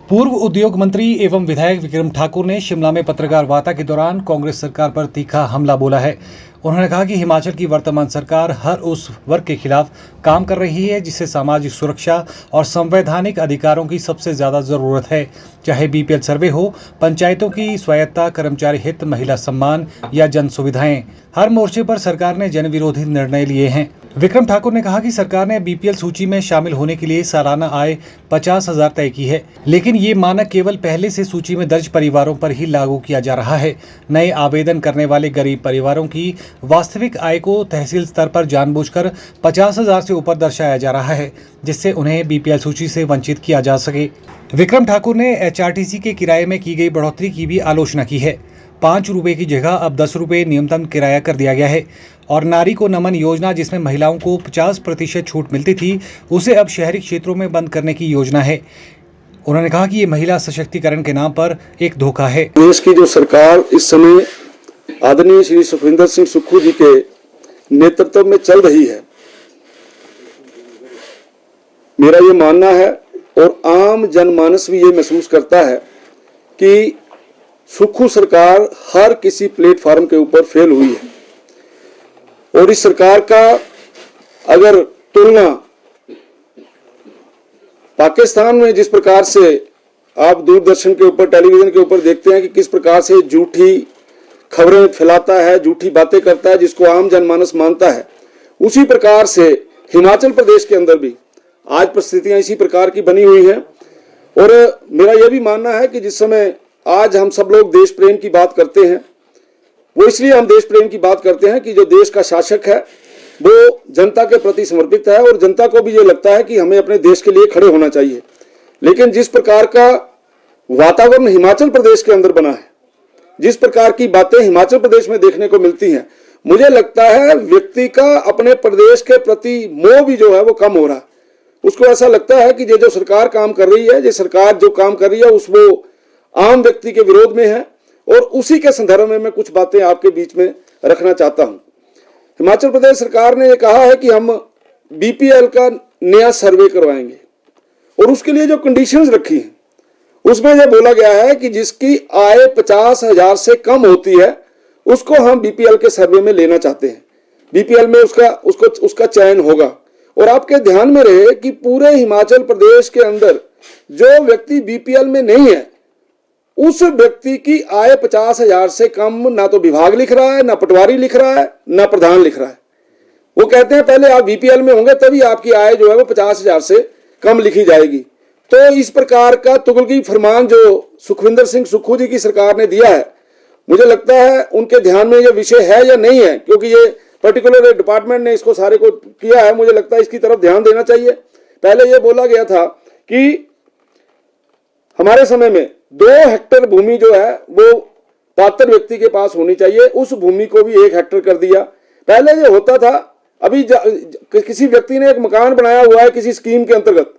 पूर्व उद्योग मंत्री एवं विधायक विक्रम ठाकुर ने शिमला में पत्रकार वार्ता के दौरान कांग्रेस सरकार पर तीखा हमला बोला है। उन्होंने कहा कि हिमाचल की वर्तमान सरकार हर उस वर्ग के खिलाफ काम कर रही है जिसे सामाजिक सुरक्षा और संवैधानिक अधिकारों की सबसे ज्यादा जरूरत है, चाहे बीपीएल सर्वे हो, पंचायतों की स्वायत्ता, कर्मचारी हित, महिला सम्मान या जन सुविधाएं। हर मोर्चे पर सरकार ने जन विरोधी निर्णय लिए हैं। विक्रम ठाकुर ने कहा कि सरकार ने बीपीएल सूची में शामिल होने के लिए सालाना आय 50,000 तय की है, लेकिन ये मानक केवल पहले से सूची में दर्ज परिवारों पर ही लागू किया जा रहा है। नए आवेदन करने वाले गरीब परिवारों की वास्तविक आय को तहसील स्तर पर जानबूझकर 50,000 से ऊपर दर्शाया जा रहा है, जिससे उन्हें बीपीएल सूची से वंचित किया जा सके। विक्रम ठाकुर ने एचआरटीसी के किराए में की गई बढ़ोतरी की भी आलोचना की है। 5 रुपए की जगह अब 10 रुपए न्यूनतम किराया कर दिया गया है और नारी को नमन योजना, जिसमें महिलाओं को 50% छूट मिलती थी, उसे अब शहरी क्षेत्रों में बंद करने की योजना है। उन्होंने कहा कि ये महिला सशक्तिकरण के नाम पर एक धोखा है। देश की जो सरकार इस समय आदरणीय श्री सुखविंदर सिंह सुक्खू जी के नेतृत्व में चल रही है, मेरा ये मानना है और आम जनमानस भी ये महसूस करता है कि सुक्खू सरकार हर किसी प्लेटफॉर्म के ऊपर फेल हुई है। और इस सरकार का अगर तुलना पाकिस्तान में जिस प्रकार से आप दूरदर्शन के ऊपर, टेलीविजन के ऊपर देखते हैं कि किस प्रकार से झूठी खबरें फैलाता है, झूठी बातें करता है, जिसको आम जनमानस मानता है, उसी प्रकार से हिमाचल प्रदेश के अंदर भी आज परिस्थितियां इसी प्रकार की बनी हुई हैं। और मेरा यह भी मानना है कि जिस समय आज हम सब लोग देश प्रेम की बात करते हैं, वो इसलिए हम देश प्रेम की बात करते हैं कि जो देश का शासक है वो जनता के प्रति समर्पित है और जनता को भी ये लगता है कि हमें अपने देश के लिए खड़े होना चाहिए। लेकिन जिस प्रकार का वातावरण हिमाचल प्रदेश के अंदर बना है, जिस प्रकार की बातें हिमाचल प्रदेश में देखने को मिलती हैं, मुझे लगता है व्यक्ति का अपने प्रदेश के प्रति मोह भी जो है वो कम हो रहा है। उसको ऐसा लगता है कि ये जो सरकार काम कर रही है, ये सरकार जो काम कर रही है उस वो आम व्यक्ति के विरोध में है। और उसी के संदर्भ में मैं कुछ बातें आपके बीच में रखना चाहता हूं। हिमाचल प्रदेश सरकार ने यह कहा है कि हम बीपीएल का नया सर्वे करवाएंगे और उसके लिए जो कंडीशंस रखी हैं उसमें यह बोला गया है कि जिसकी आय 50,000 से कम होती है उसको हम बीपीएल के सर्वे में लेना चाहते हैं। बीपीएल में उसका चयन होगा। और आपके ध्यान में रहे कि पूरे हिमाचल प्रदेश के अंदर जो व्यक्ति बीपीएल में नहीं है, उस व्यक्ति की आय 50,000 से कम ना तो विभाग लिख रहा है, ना पटवारी लिख रहा है, ना प्रधान लिख रहा है। वो कहते हैं पहले आप बीपीएल में होंगे तभी आपकी आय जो है वो 50,000 से कम लिखी जाएगी। तो इस प्रकार का तुगलकी फरमान जो सुखविंदर सिंह सुक्खू जी की सरकार ने दिया है, मुझे लगता है उनके ध्यान में यह विषय है या नहीं है, क्योंकि ये पर्टिकुलर डिपार्टमेंट ने इसको सारे को किया है। मुझे लगता है इसकी तरफ ध्यान देना चाहिए। पहले यह बोला गया था कि हमारे समय में 2 हेक्टेयर भूमि जो है वो पात्र व्यक्ति के पास होनी चाहिए, उस भूमि को भी 1 हेक्टेयर कर दिया। पहले ये होता था, अभी किसी व्यक्ति ने एक मकान बनाया हुआ है किसी स्कीम के अंतर्गत,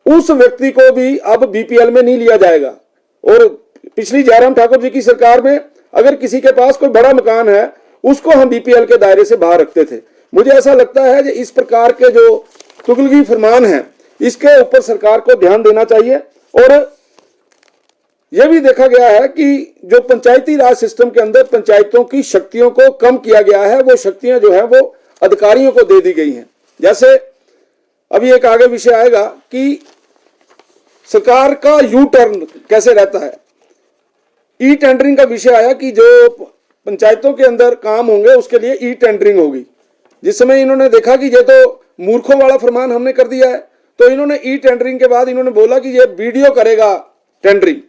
उस व्यक्ति को भी अब बीपीएल में नहीं लिया जाएगा। और पिछली जयराम ठाकुर जी की सरकार में अगर किसी के पास कोई बड़ा मकान है उसको हम बीपीएल के दायरे से बाहर रखते थे। मुझे ऐसा लगता है कि इस प्रकार के जो तुगलकी फरमान है इसके ऊपर सरकार को ध्यान देना चाहिए। और यह भी देखा गया है कि जो पंचायती राज सिस्टम के अंदर पंचायतों की शक्तियों को कम किया गया है, वो शक्तियां जो है वो अधिकारियों को दे दी गई हैं। जैसे अभी एक आगे विषय आएगा कि सरकार का यू टर्न कैसे रहता है। ई टेंडरिंग का विषय आया कि जो पंचायतों के अंदर काम होंगे उसके लिए ई टेंडरिंग होगी। जिस समय इन्होंने देखा कि ये तो मूर्खों वाला फरमान हमने कर दिया है, तो इन्होंने ई टेंडरिंग के बाद इन्होंने बोला कि ये बीडीओ करेगा टेंडरिंग।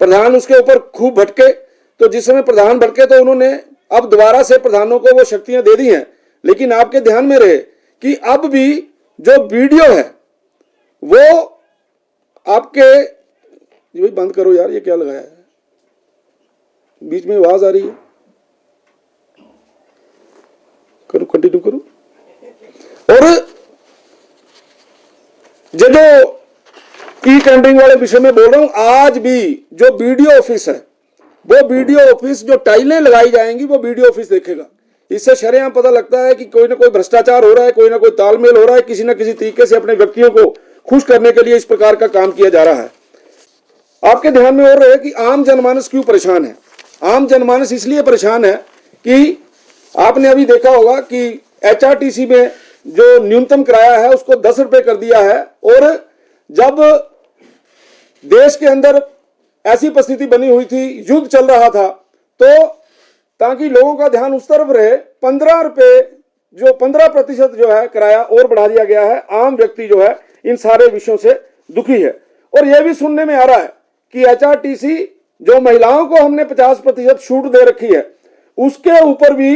प्रधान उसके ऊपर खूब भटके, तो जिस समय प्रधान भटके तो उन्होंने अब दोबारा से प्रधानों को वो शक्तियां दे दी हैं। लेकिन आपके ध्यान में रहे कि अब भी जो बीडीओ है वो आपके, ये बंद करो यार, ये क्या लगाया है, बीच में आवाज आ रही है, करो, कंटिन्यू करो। और जो ई टेंडरिंग वाले विषय में बोल रहा हूं, आज भी जो बीडीओ ऑफिस है वो बीडीओ ऑफिस, जो टाइलें लगाई जाएंगी वो बीडीओ ऑफिस देखेगा। इससे शरेआम पता लगता है कि कोई ना कोई भ्रष्टाचार हो रहा है, कोई ना कोई तालमेल हो रहा है, किसी ना किसी तरीके से अपने व्यक्तियों को खुश करने के लिए इस प्रकार का काम किया जा रहा है। आपके ध्यान में और रहे कि आम जनमानस क्यों परेशान है। आम जनमानस इसलिए परेशान है कि आपने अभी देखा होगा कि एचआरटीसी में जो न्यूनतम किराया है उसको 10 रुपए कर दिया है, और जब देश के अंदर ऐसी परिस्थिति बनी हुई थी, युद्ध चल रहा था, तो ताकि लोगों का ध्यान उस तरफ रहे, 15 रुपए जो 15% जो है किराया और बढ़ा दिया गया है। आम व्यक्ति जो है इन सारे विषयों से दुखी है। और यह भी सुनने में आ रहा है कि एचआरटीसी जो महिलाओं को हमने 50% छूट दे रखी है, उसके ऊपर भी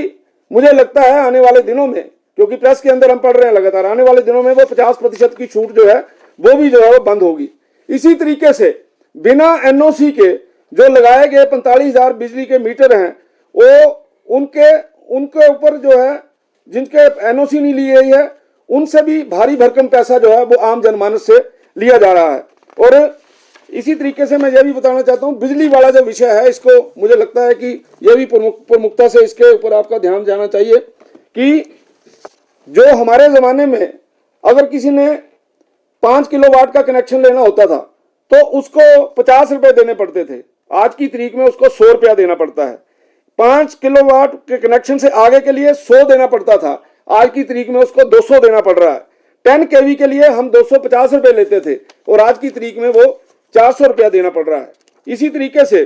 मुझे लगता है आने वाले दिनों में, क्योंकि प्रेस के अंदर हम पढ़ रहे हैं लगातार, आने वाले दिनों में वो 50% की छूट जो है वो भी जो है वो बंद होगी। इसी तरीके से बिना एनओसी के जो लगाए गए 45,000 बिजली के मीटर हैं, वो उनके ऊपर जो है जिनके एनओसी नहीं ली गई है, उनसे भी भारी भरकम पैसा जो है वो आम जनमानस से लिया जा रहा है। और इसी तरीके से मैं यह भी बताना चाहता हूं, बिजली वाला जो विषय है, इसको मुझे लगता है कि यह भी प्रमुखता से इसके ऊपर आपका ध्यान जाना चाहिए कि जो हमारे जमाने में अगर किसी ने 5 किलोवाट का कनेक्शन लेना होता था तो उसको 50 रुपए देने पड़ते थे, आज की तारीख में उसको 100 रुपया देना पड़ता है। 5 किलोवाट के कनेक्शन से आगे के लिए 100 देना पड़ता था, आज की तारीख में उसको 200 देना पड़ रहा है। 10 केवी के लिए हम 250 रुपए लेते थे और आज की तारीख में वो 400 रुपया देना पड़ रहा है। इसी तरीके से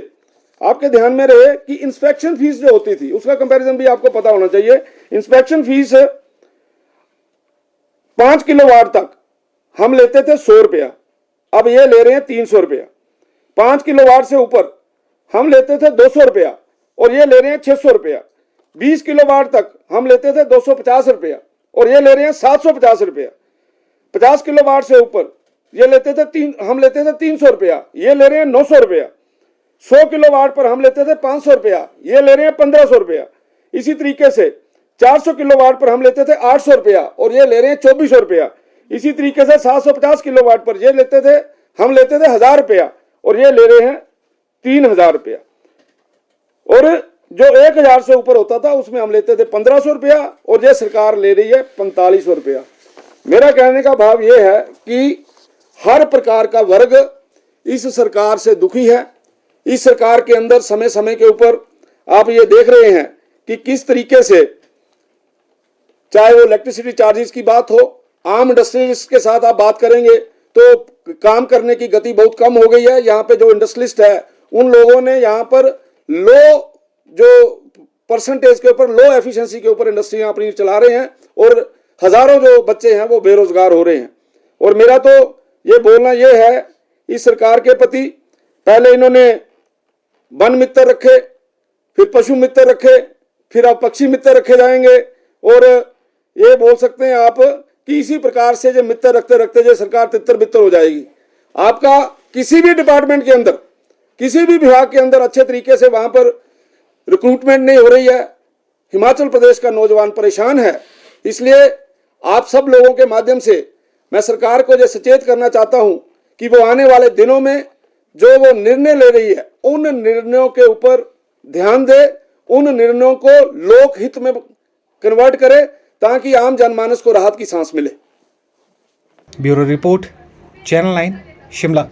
आपके ध्यान में रहे कि इंस्पेक्शन फीस जो होती थी उसका कंपैरिजन भी आपको पता होना चाहिए। इंस्पेक्शन फीस 5 किलोवाट तक हम लेते थे 100 रुपया, अब ये ले रहे हैं 300 रुपया। 5 किलोवाट से ऊपर हम लेते थे 200 रुपया और ये ले रहे हैं 600 रुपया। 20 किलोवाट तक हम लेते थे 250 रुपया और ये ले रहे हैं 750 रुपया। 50 किलोवाट से ऊपर ये हम लेते थे 300 रुपया, ये ले रहे हैं 900 रुपया। 100 किलोवाट पर हम लेते थे 500 रुपया, ये ले रहे हैं 1500 रुपया। इसी तरीके से 400 किलोवाट पर हम लेते थे 800 रुपया और ये ले रहे हैं 2400 रुपया। इसी तरीके से 750 किलोवाट पर हम लेते थे 1000 रुपया और ये ले रहे हैं 3000 रुपया। और जो 1000 से ऊपर होता था उसमें हम लेते थे 1500 रुपया और ये सरकार ले रही है 4500 रुपया। मेरा कहने का भाव यह है कि हर प्रकार का वर्ग इस सरकार से दुखी है। इस सरकार के अंदर समय समय के ऊपर आप ये देख रहे हैं कि किस तरीके से, चाहे वो इलेक्ट्रिसिटी चार्जेस की बात हो, आम इंडस्ट्रियलिस्ट के साथ आप बात करेंगे तो काम करने की गति बहुत कम हो गई है। यहाँ पे जो इंडस्ट्रियलिस्ट है उन लोगों ने यहाँ पर लो जो परसेंटेज के ऊपर, लो एफिशिएंसी के ऊपर इंडस्ट्रियां अपनी चला रहे हैं और हजारों जो बच्चे हैं वो बेरोजगार हो रहे हैं। और मेरा तो ये बोलना ये है इस सरकार के प्रति, पहले इन्होंने वन मित्र रखे, फिर पशु मित्र रखे, फिर अब पक्षी मित्र रखे जाएंगे और ये बोल सकते हैं आप कि इसी प्रकार से जो मित्र रखते रखते जो सरकार तितर बितर हो जाएगी। आपका किसी भी डिपार्टमेंट के अंदर, किसी भी विभाग के अंदर अच्छे तरीके से वहां पर रिक्रूटमेंट नहीं हो रही है। हिमाचल प्रदेश का नौजवान परेशान है। इसलिए आप सब लोगों के माध्यम से मैं सरकार को जो सचेत करना चाहता हूं कि वो आने वाले दिनों में जो वो निर्णय ले रही है उन निर्णयों के ऊपर ध्यान दे, उन निर्णयों को लोक हित में कन्वर्ट करे ताकि आम जनमानस को राहत की सांस मिले। Bureau report, channel 9, Shimla.